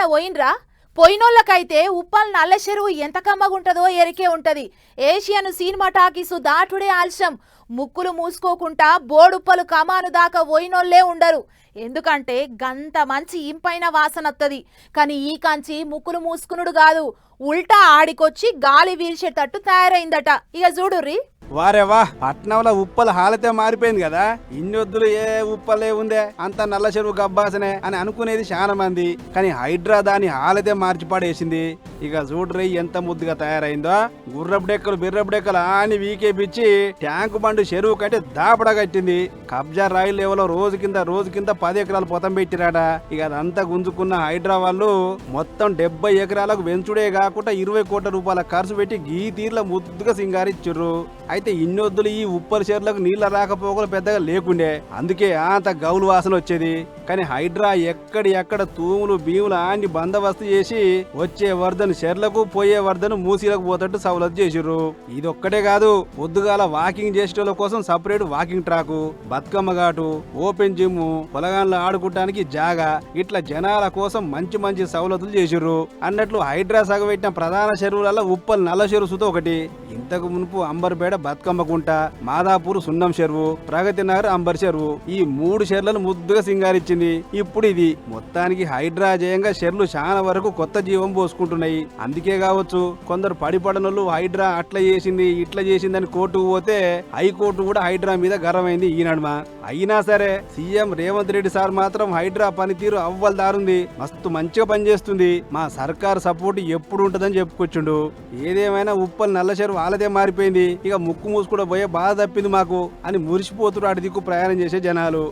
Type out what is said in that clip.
ఎప్పుడన్నా పోయినరా? పోయినోళ్ళకైతే ఉప్పల్ నల్ల చెరువు ఎంత కమ్మగుంటదో ఎరికే ఉంటది. ఏషియన్ సినిమా టాకీసు దాటుడే ఆలస్యం. ముక్కులు మూసుకోకుండా బోడుప్పలు కమాను దాకా పోయినోళ్లే ఉండరు. ఎందుకంటే గంత మంచి ఇంపైన వాసనత్తది. కానీ ఈ కంచి ముక్కులు మూసుకునుడు కాదు, ఉల్టా ఆడికొచ్చి గాలి వీల్చేటట్టు తయారైందట. ఇక చూడుర్రి. వారేవా, పట్నంలో ఉప్పల హాలతే మారిపోయింది కదా. ఇన్నొద్దులు ఏ ఉప్పలే ఉందే, అంత నల్ల చెరువు గబ్బాసనే అని అనుకునేది చాలా మంది. కానీ హైడ్రా దాని హాలతే మార్చి పడేసింది. ఇక చూడ్రి ఎంత ముద్దుగా తయారైందో. గుర్రపు డెక్కలు బిర్రపు డెక్కలు అని వీకే పిచ్చి ట్యాంకు బండు చెరువు కంటే దాపడా కట్టింది. కబ్జా రాయిల్ లెవెల్లో రోజు కింద 10 ఎకరాలు పొతం పెట్టిరాట. ఇక అదంతా గుంజుకున్న హైడ్రా వాళ్ళు మొత్తం 70 ఎకరాలకు వెంచుడే కాకుండా 20 కోట్ల రూపాయల ఖర్చు పెట్టి గీ తీర్ల ముద్దుగా సింగారిచ్చిర్రు. అయితే ఇన్నొద్దులు ఈ ఉప్పల చెరువులకు నీళ్ల రాకపోకలు పెద్దగా లేకుండే, అందుకే అంత గౌలు వాసన వచ్చేది. కానీ హైడ్రా ఎక్కడ తూములు భీములు ఆండి బందోబస్తు చేసి వచ్చే వరదను చెర్లకు పోయే వరదను మూసీలకు పోతట్టు సవలతు చేసిర్రు. ఇదొక్కటే కాదు, పొద్దుగాల వాకింగ్ చేసేటోళ్ళ కోసం సపరేట్ వాకింగ్ ట్రాకు, బతుకమ్మ ఘాటు, ఓపెన్ జిమ్, పొలగాన్లు ఆడుకోవటానికి జాగా, ఇట్లా జనాల కోసం మంచి సవలతులు చేసిర్రు. అన్నట్లు హైడ్రా సగబెట్టిన ప్రధాన చెరువులలో ఉప్పల్ నల్ల చెరువు సుత ఒకటి. ఇంతకు మునుపు అంబర్పేట బతుకమ్మ గుంట, మాదాపూర్ సున్నం చెరువు, ప్రగతి నగర్ అంబర్ చెరువు, ఈ 3 చెర్లను ముద్దుగా సింగారిచ్చింది. ఇప్పుడు ఇది మొత్తానికి హైడ్రా జయంగా చెర్లు చాలా వరకు కొత్త జీవం పోసుకుంటున్నాయి. అందుకే కావచ్చు కొందరు పడిపడనోళ్ళు హైడ్రా అట్లా చేసింది ఇట్లా చేసిందని కోర్టుకు పోతే హైకోర్టు కూడా హైడ్రా మీద గర్వమైంది ఈ నడుమ. అయినా సరే సీఎం రేవంత్ రెడ్డి సార్ మాత్రం హైడ్రా పనితీరు అవ్వల్దారుంది, మస్తు మంచిగా పనిచేస్తుంది, మా సర్కారు సపోర్ట్ ఎప్పుడు ఉంటుందని చెప్పుకొచ్చుండు. ఏదేమైనా ఉప్పల్ నల్ల చెరువు వాళ్ళదే మారిపోయింది. ఇక ముక్కు మూసుకుండా పోయే బాధ తప్పింది మాకు అని మురిసిపోతున్నారు అటు దిక్కు ప్రయాణం చేసే జనాలు.